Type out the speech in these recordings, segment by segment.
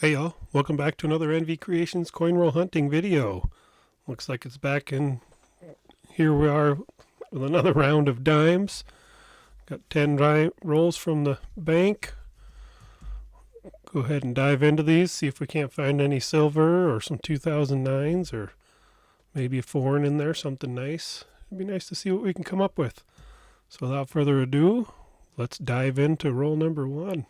Hey y'all, welcome back to another NV Creations coin roll hunting video. Looks like it's back in. Here we are with another round of dimes. Got 10 rolls from the bank. Go ahead and dive into these, see if we can't find any silver or some 2009s or maybe a foreign in there, something nice. It'd be nice to see what we can come up with. So without further ado, let's dive into roll number one.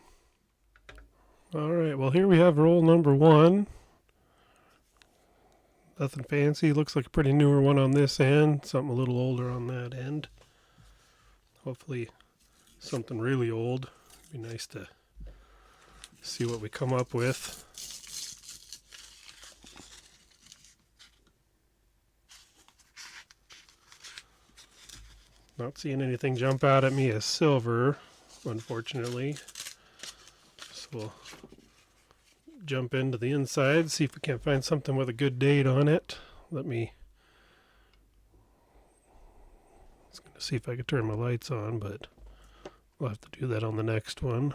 Alright, well here we have roll number one. Nothing fancy. Looks like a pretty newer one on this end. Something a little older on that end. Hopefully something really old. Be nice to see what we come up with. Not seeing anything jump out at me as silver, unfortunately. So we'll jump into the inside, see if we can't find something with a good date on it. I was going to see if I could turn my lights on, but we'll have to do that on the next one.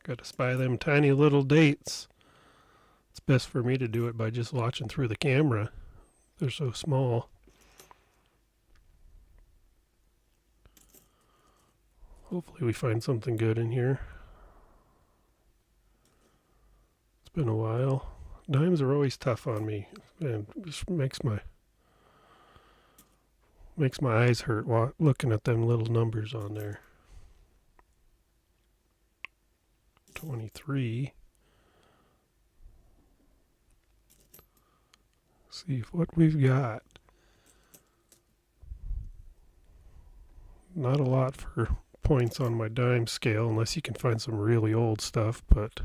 Got to spy them tiny little dates. It's best for me to do it by just watching through the camera. They're so small. Hopefully we find something good in here. It's been a while. Dimes are always tough on me, and just makes my eyes hurt looking at them little numbers on there. 23. See what we've got. Not a lot for points on my dime scale unless you can find some really old stuff, but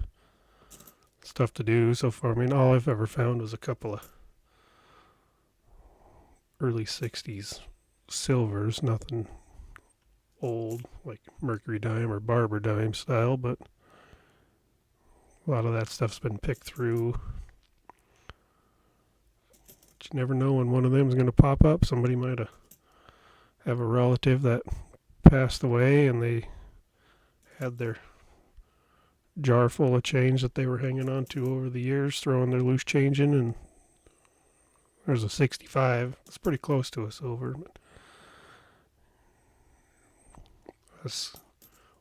stuff to do so far. I mean, all I've ever found was a couple of early 60s silvers, nothing old like Mercury dime or Barber dime style, but a lot of that stuff's been picked through. But you never know when one of them is going to pop up. Somebody might have a relative that passed away and they had their jar full of change that they were hanging on to over the years, throwing their loose change in, and there's a 65. It's pretty close to a silver. But us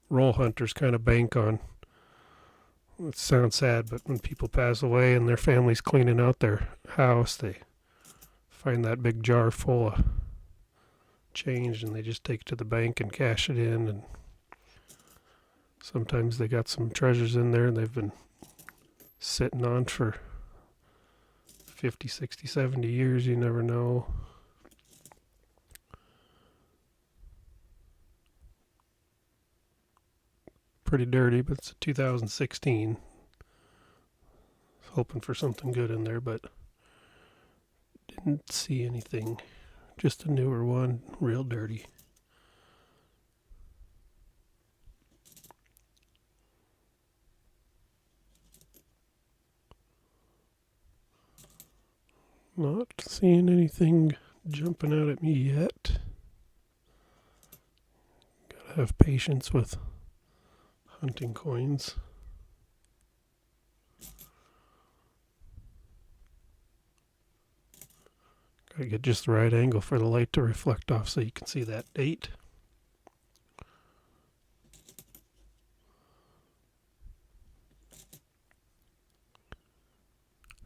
roll hunters kind of bank on. It sounds sad, but when people pass away and their family's cleaning out their house, they find that big jar full of change and they just take it to the bank and cash it in. And sometimes they got some treasures in there and they've been sitting on for 50, 60, 70 years. You never know. Pretty dirty, but it's a 2016. Hoping for something good in there, but didn't see anything. Just a newer one, real dirty. Not seeing anything jumping out at me yet. Gotta have patience with hunting coins. Gotta get just the right angle for the light to reflect off so you can see that date.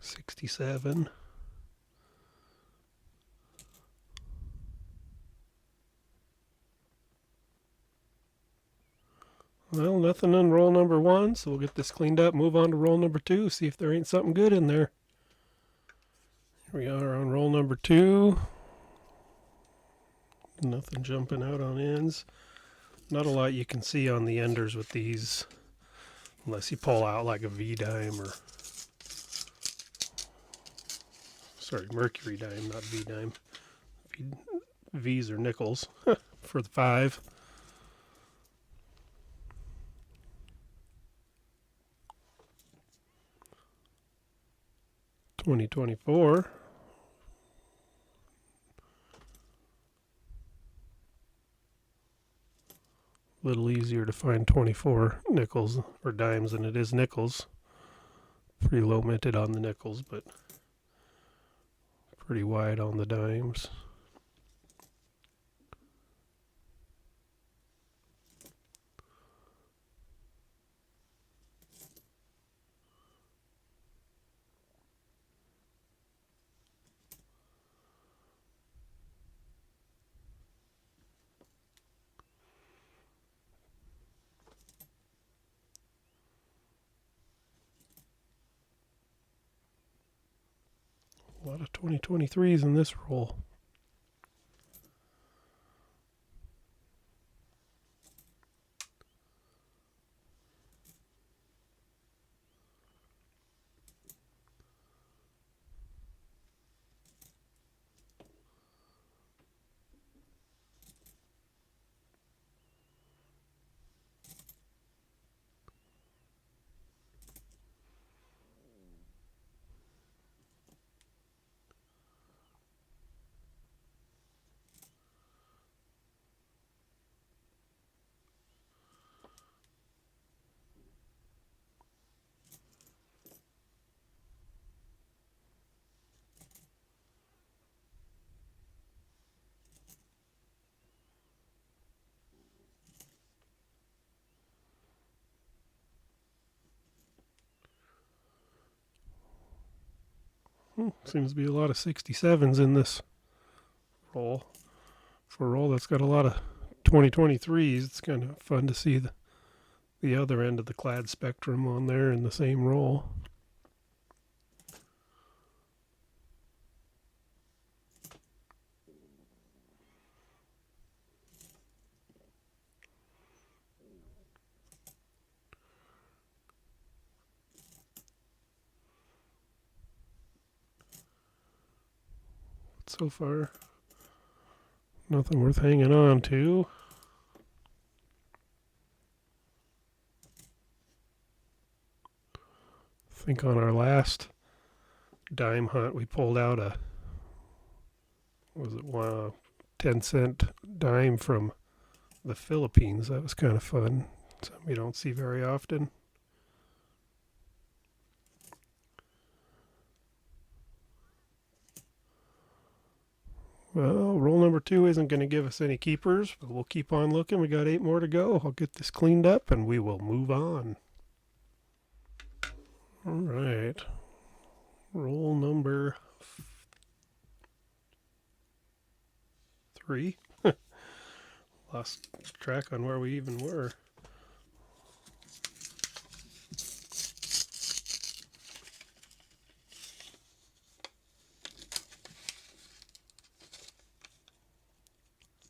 '67. Well, nothing on roll number one, so we'll get this cleaned up, move on to roll number two, see if there ain't something good in there. Here we are on roll number two. Nothing jumping out on ends. Not a lot you can see on the enders with these, unless you pull out like a V dime or, sorry, Mercury dime, not V dime. V's are nickels for the 5. 2024. A little easier to find 24 nickels or dimes than it is nickels. Pretty low minted on the nickels, but pretty wide on the dimes. A lot of 2023s in this roll. Seems to be a lot of 67s in this roll. For a roll that's got a lot of 2023s, it's kind of fun to see the other end of the clad spectrum on there in the same roll. So far, nothing worth hanging on to. I think on our last dime hunt, we pulled out a, was it one 10-cent dime from the Philippines. That was kind of fun. Something you don't see very often. Well, roll number 2 isn't going to give us any keepers, but we'll keep on looking. We got 8 more to go. I'll get this cleaned up and we will move on. All right. Roll number 3. Lost track on where we even were.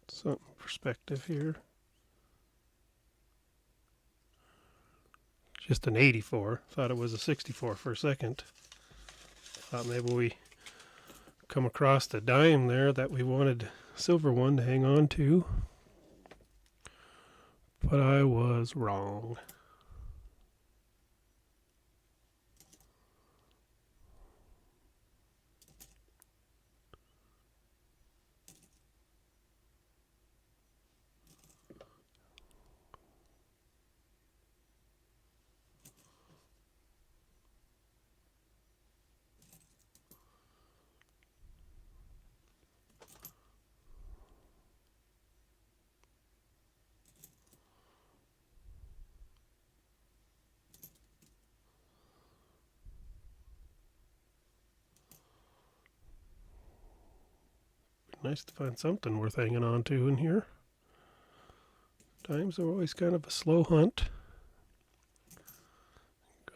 Some perspective here. Just an 84. Thought it was a 64 for a second. Thought maybe we come across the dime there that we wanted silver one to hang on to. But I was wrong. Nice to find something worth hanging on to in here. Dimes are always kind of a slow hunt.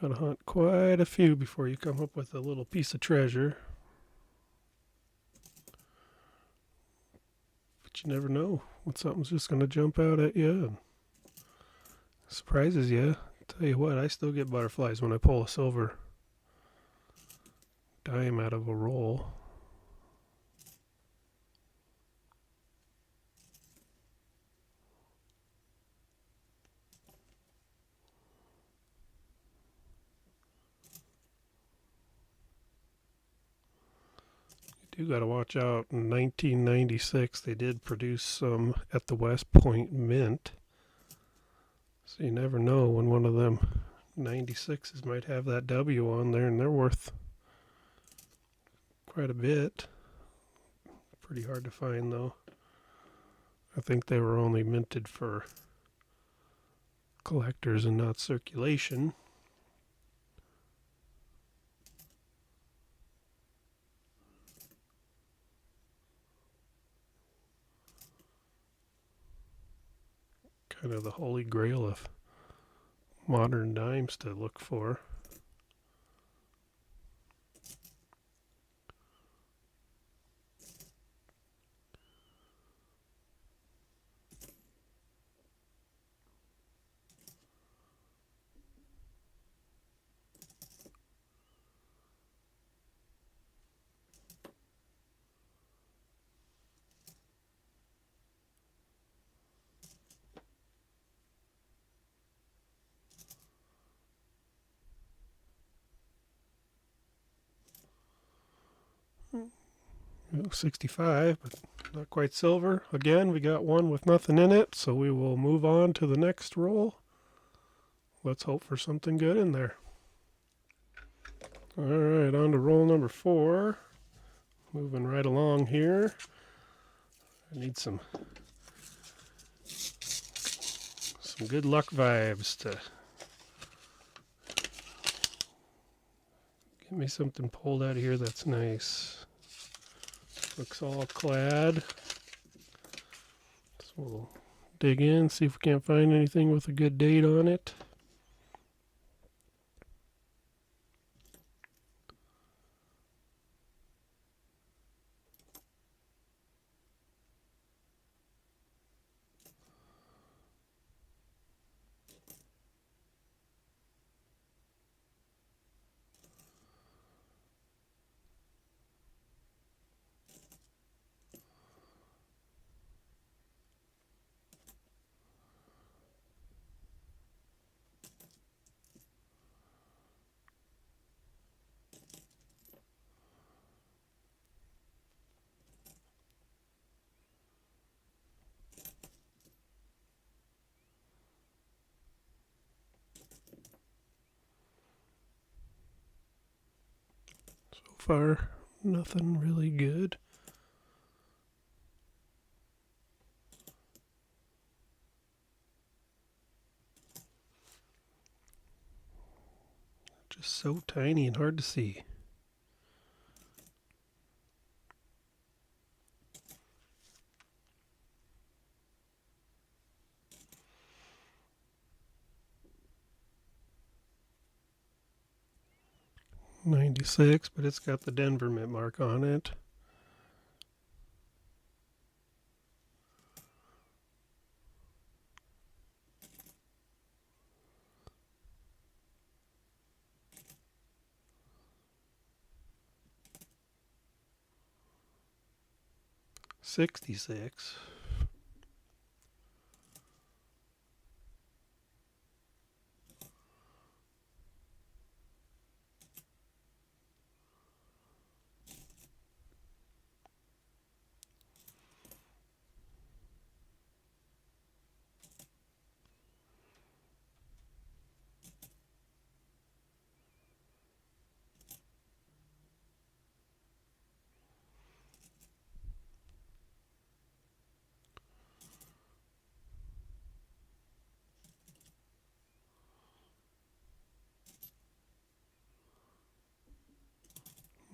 Gotta hunt quite a few before you come up with a little piece of treasure. But you never know when something's just going to jump out at you and surprises you. Tell you what, I still get butterflies when I pull a silver dime out of a roll. You got to watch out. In 1996, they did produce some at the West Point Mint. So you never know when one of them 96s might have that W on there, and they're worth quite a bit. Pretty hard to find though. I think they were only minted for collectors and not circulation. Kind of the holy grail of modern dimes to look for. Oh, 65, but not quite silver. Again, we got one with nothing in it, so we will move on to the next roll. Let's hope for something good in there. All right, on to roll number 4. Moving right along here. I need some good luck vibes to get me something pulled out of here that's nice. Looks all clad. So we'll dig in, see if we can't find anything with a good date on it. So far, nothing really good. Just so tiny and hard to see. $96, but it's got the Denver mint mark on it. $66.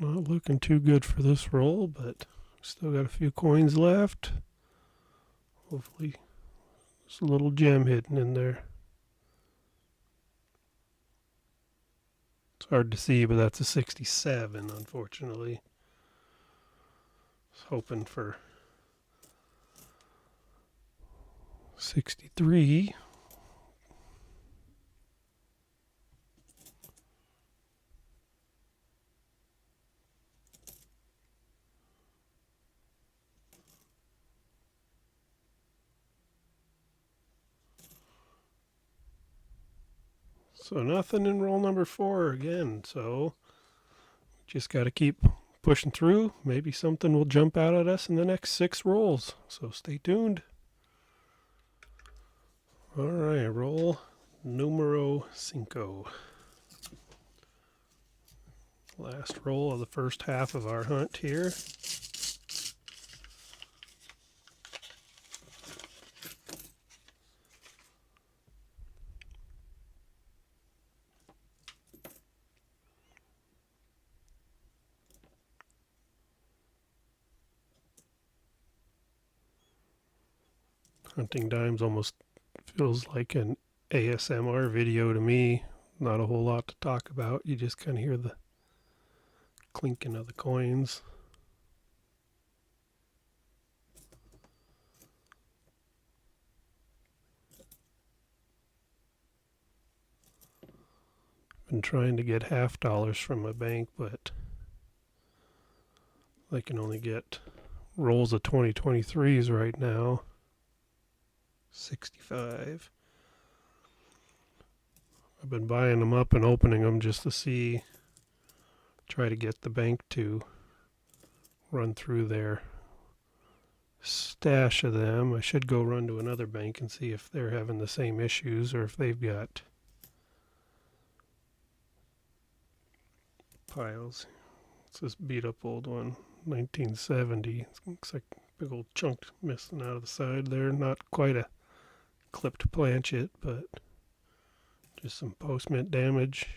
Not looking too good for this roll, but still got a few coins left. Hopefully there's a little gem hidden in there. It's hard to see, but that's a 67, unfortunately. I was hoping for 63. So nothing in roll number 4 again. So just got to keep pushing through. Maybe something will jump out at us in the next 6 rolls. So stay tuned. All right, roll numero cinco. Last roll of the first half of our hunt here. Hunting dimes almost feels like an ASMR video to me. Not a whole lot to talk about. You just kind of hear the clinking of the coins. Been trying to get $half from my bank, but I can only get rolls of 2023s right now. 65. I've been buying them up and opening them just to see, try to get the bank to run through their stash of them. I should go run to another bank and see if they're having the same issues or if they've got piles. It's this beat up old one, 1970. It looks like a big old chunk missing out of the side there. Not quite a clipped planchet, but just some post mint damage.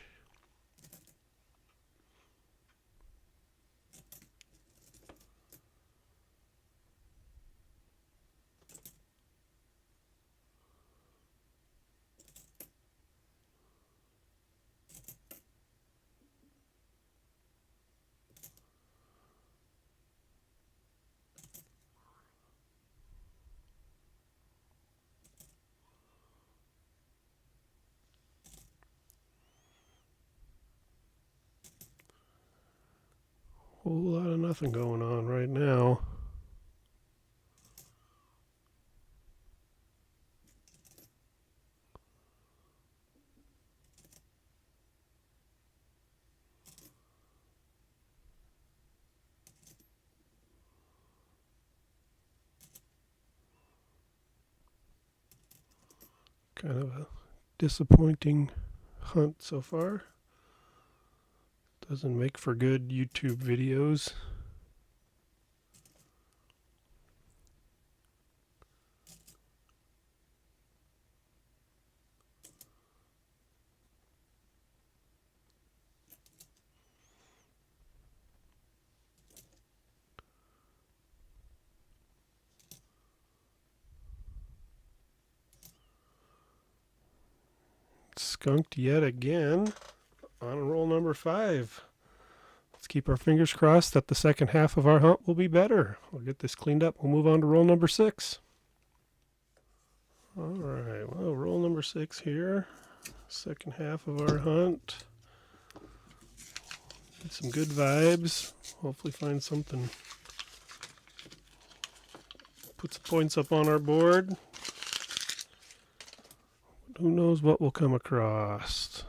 Whole lot of nothing going on right now. Kind of a disappointing hunt so far. Doesn't make for good YouTube videos. Skunked yet again on roll number 5. Let's keep our fingers crossed that the second half of our hunt will be better. We'll get this cleaned up. We'll move on to roll number 6. All right, well, roll number 6 here. Second half of our hunt. Get some good vibes. Hopefully find something. Put some points up on our board. Who knows what we'll come across.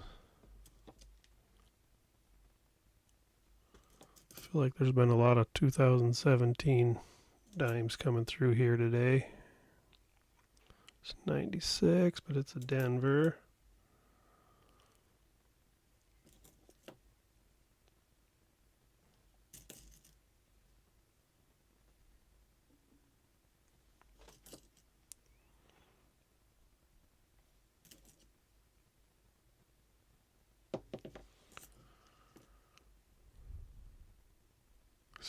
I feel like there's been a lot of 2017 dimes coming through here today. It's 96, but it's a Denver.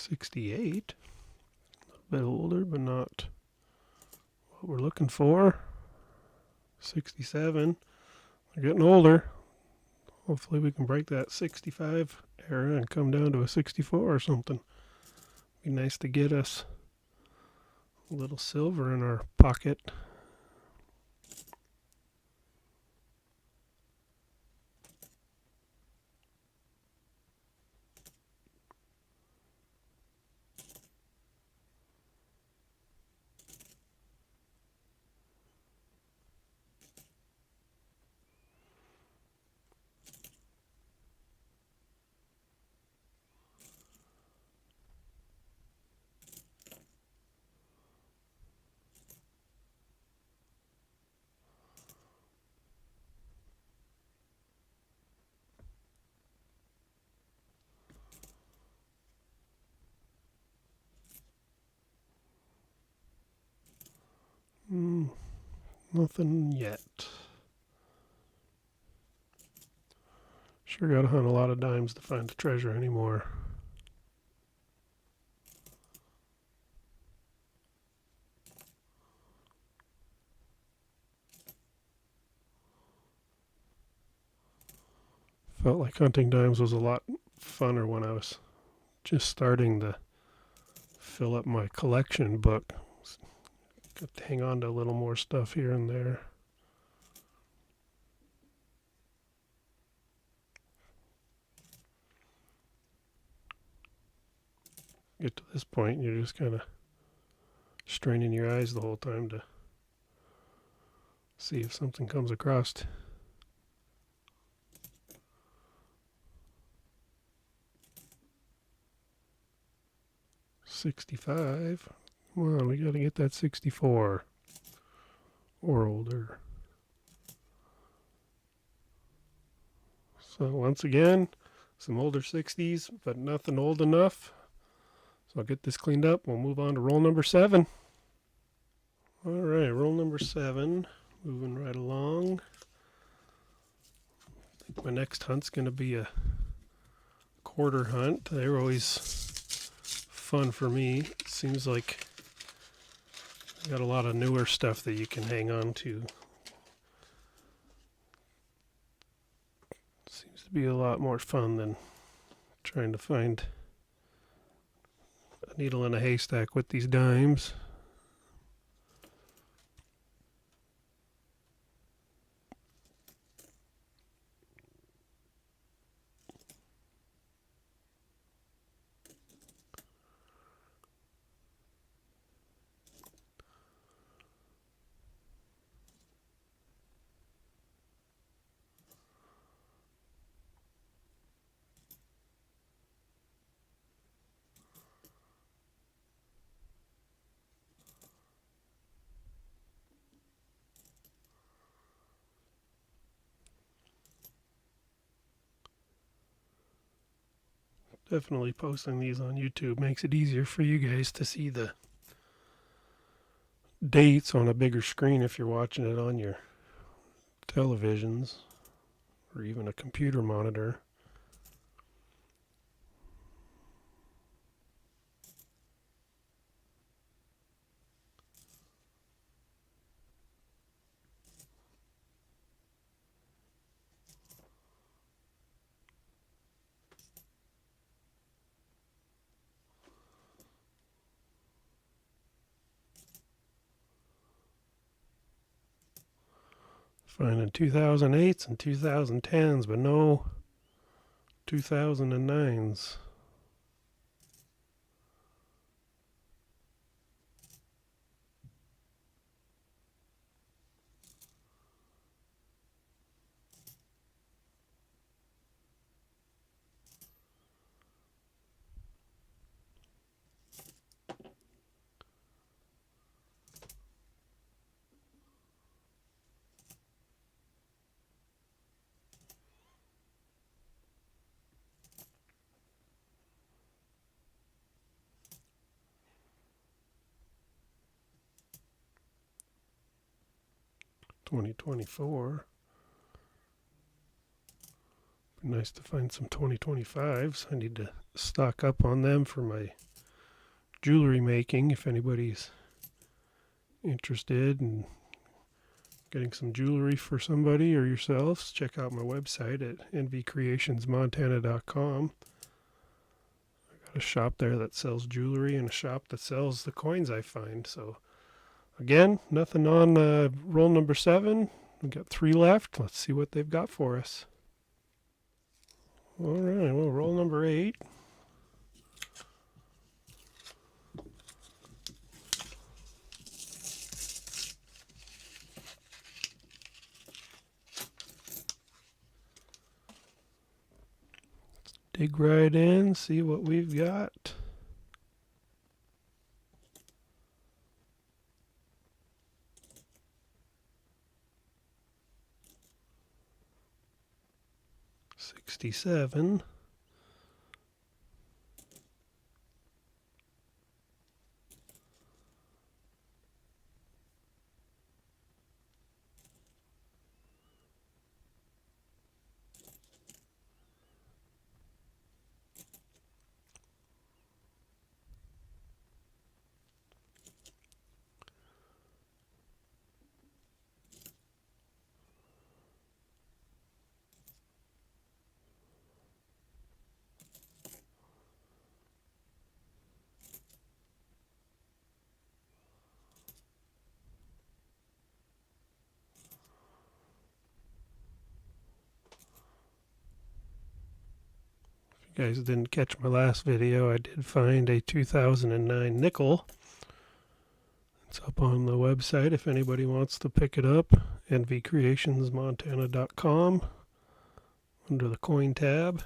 '68, a bit older, but not what we're looking for. 67, they're getting older. Hopefully we can break that 65 era and come down to a 64 or something. Be nice to get us a little silver in our pocket. Nothing yet. Sure gotta hunt a lot of dimes to find the treasure anymore. Felt like hunting dimes was a lot funner when I was just starting to fill up my collection book. Got to hang on to a little more stuff here and there. Get to this point, you're just kind of straining your eyes the whole time to see if something comes across. 65. Come on, we got to get that 64 or older. So once again, some older 60s, but nothing old enough. So I'll get this cleaned up. We'll move on to roll number 7. All right, roll number 7. Moving right along. I think my next hunt's going to be a quarter hunt. They're always fun for me. It seems like I got a lot of newer stuff that you can hang on to. Seems to be a lot more fun than trying to find a needle in a haystack with these dimes. Definitely posting these on YouTube makes it easier for you guys to see the dates on a bigger screen if you're watching it on your televisions or even a computer monitor. Finding 2008s and 2010s, but no 2009s. $2024. Be nice to find some 2025s. I need to stock up on them for my jewelry making. If anybody's interested in getting some jewelry for somebody or yourselves, check out my website at nvcreationsmontana.com. I got a shop there that sells jewelry and a shop that sells the coins I find. So again, nothing on roll number 7. We've got 3 left. Let's see what they've got for us. All right, well, roll number 8. Dig right in, see what we've got. $67. guys didn't catch my last video, I did find a 2009 nickel. It's up on the website if anybody wants to pick it up. nvcreationsmontana.com under the coin tab.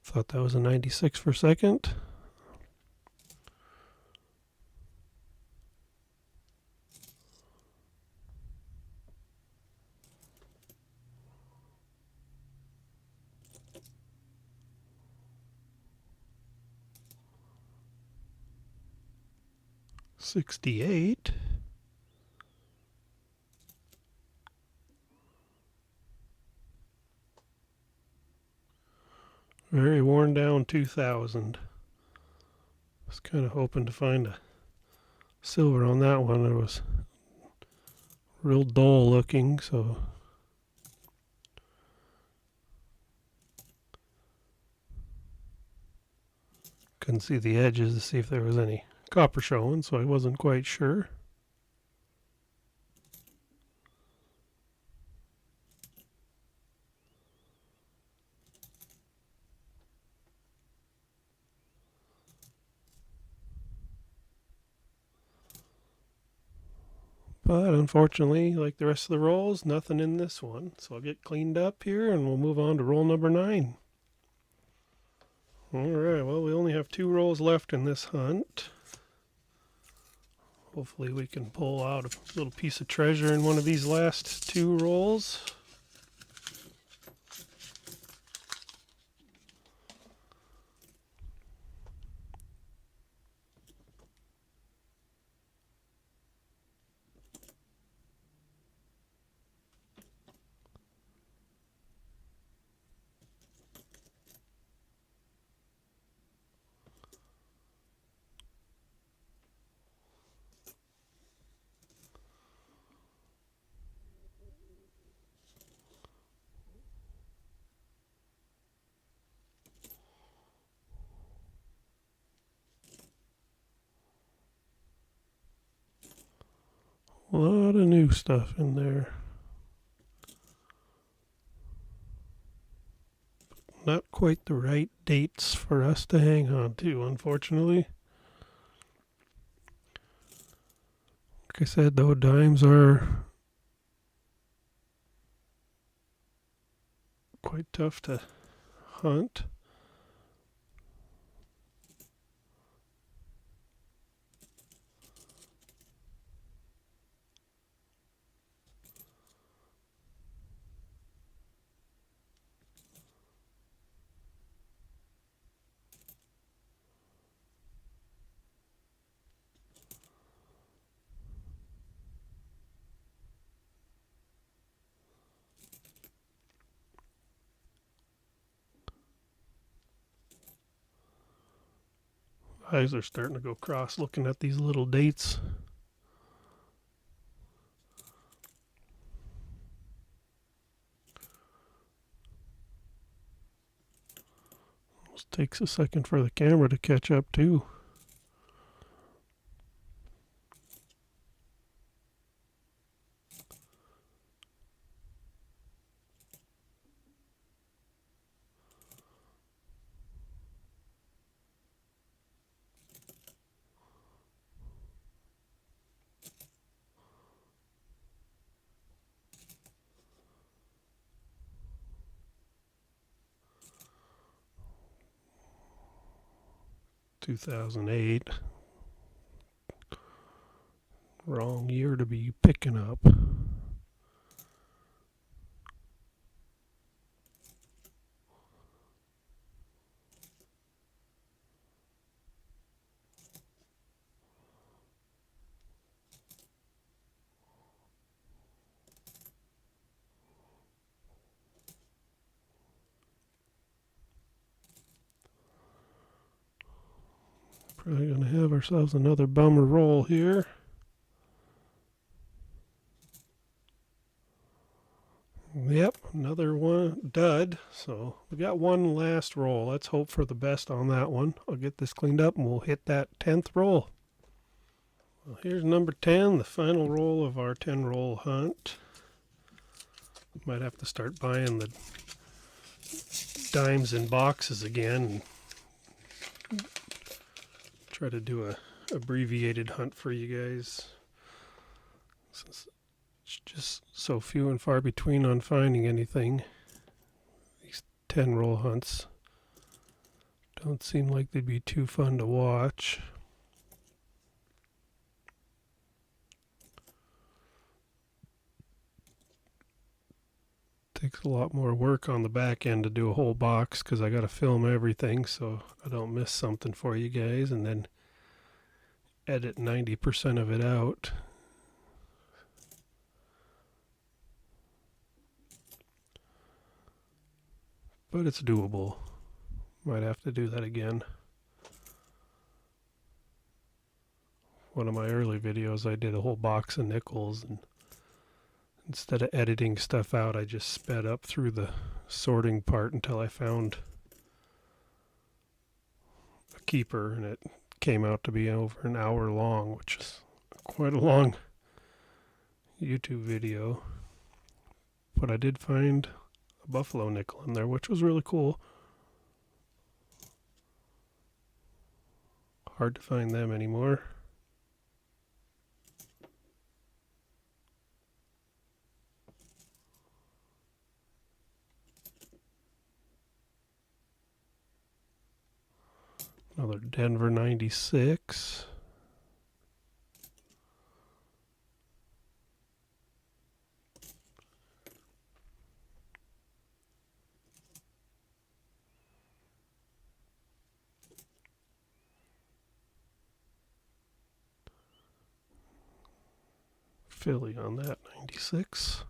Thought that was a 96 per second. $68. Very worn down 2000. Was kind of hoping to find a silver on that one. It was real dull looking, so couldn't see the edges to see if there was any copper showing, so I wasn't quite sure. But unfortunately, like the rest of the rolls, nothing in this one. So I'll get cleaned up here and we'll move on to roll number 9. Alright, well, we only have 2 rolls left in this hunt. Hopefully we can pull out a little piece of treasure in one of these last 2 rolls. A lot of new stuff in there. Not quite the right dates for us to hang on to, unfortunately. Like I said, though, dimes are quite tough to hunt. Eyes are starting to go cross looking at these little dates. Almost takes a second for the camera to catch up too. $2008. Wrong year to be picking up. Probably going to have ourselves another bummer roll here. Yep, another one dud. So we got one last roll. Let's hope for the best on that one. I'll get this cleaned up and we'll hit that 10th roll. Well, here's number 10, the final roll of our 10 roll hunt. Might have to start buying the dimes in boxes again and try to do a abbreviated hunt for you guys, since it's just so few and far between on finding anything. These 10 roll hunts don't seem like they'd be too fun to watch. Takes a lot more work on the back end to do a whole box because I got to film everything so I don't miss something for you guys, and then edit 90% of it out. But it's doable. Might have to do that again. One of my early videos I did a whole box of nickels, and instead of editing stuff out I just sped up through the sorting part until I found a keeper, and it came out to be over an hour long, which is quite a long YouTube video. But I did find a buffalo nickel in there, which was really cool. Hard to find them anymore. Another Denver 96. Philly on that 96.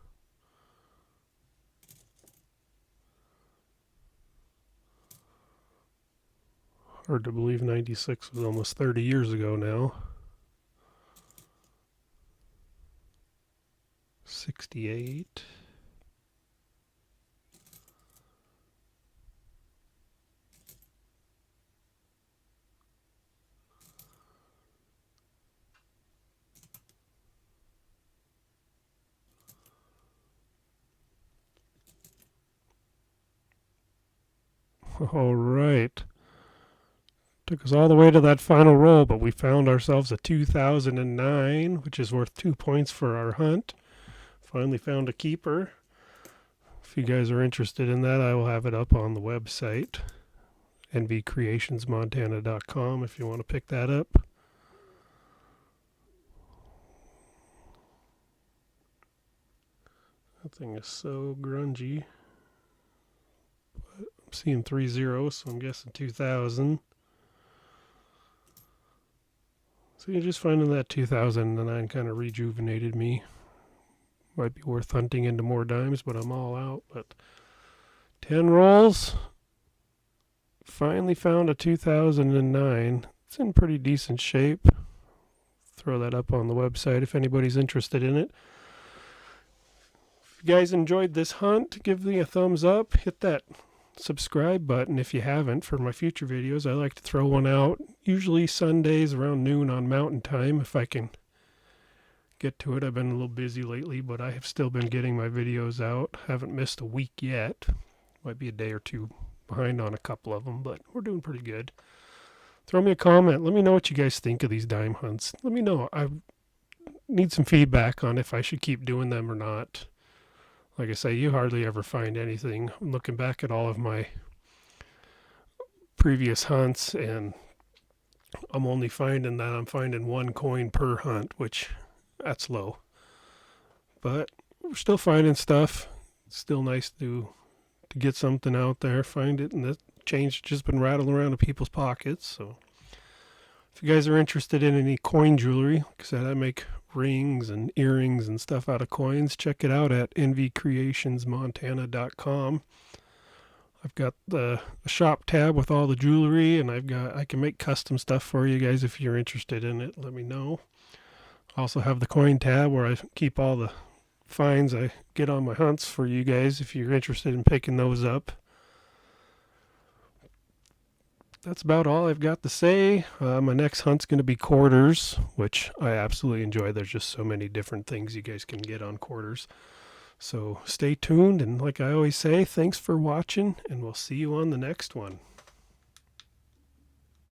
Hard to believe 96 was almost 30 years ago now. 68. All right. Took us all the way to that final roll, but we found ourselves a 2009, which is worth 2 points for our hunt. Finally found a keeper. If you guys are interested in that, I will have it up on the website, nvcreationsmontana.com, if you want to pick that up. That thing is so grungy. But I'm seeing 3 zeros, so I'm guessing 2000. So you're just finding that 2009 kind of rejuvenated me. Might be worth hunting into more dimes, but I'm all out. But 10 rolls. Finally found a 2009. It's in pretty decent shape. Throw that up on the website if anybody's interested in it. If you guys enjoyed this hunt, give me a thumbs up. Hit that subscribe button if you haven't for my future videos. I like to throw one out usually Sundays around noon on Mountain Time if I can get to it. I've been a little busy lately, but I have still been getting my videos out. Haven't missed a week yet. Might be a day or two behind on a couple of them, but we're doing pretty good. Throw me a comment. Let me know what you guys think of these dime hunts. Let me know. I need some feedback on if I should keep doing them or not. Like I say, you hardly ever find anything. I'm looking back at all of my previous hunts, and I'm only finding that I'm finding 1 coin per hunt, which that's low. But we're still finding stuff. It's still nice to get something out there, find it, and the change just been rattling around in people's pockets. So if you guys are interested in any coin jewelry, like I said, I make rings and earrings and stuff out of coins. Check it out at nvcreationsmontana.com. I've got the shop tab with all the jewelry, and I can make custom stuff for you guys if you're interested in it. Let me know. I also have the coin tab where I keep all the finds I get on my hunts for you guys if you're interested in picking those up. That's about all I've got to say. My next hunt's going to be quarters, which I absolutely enjoy. There's just so many different things you guys can get on quarters. So stay tuned, and like I always say, thanks for watching, and we'll see you on the next one.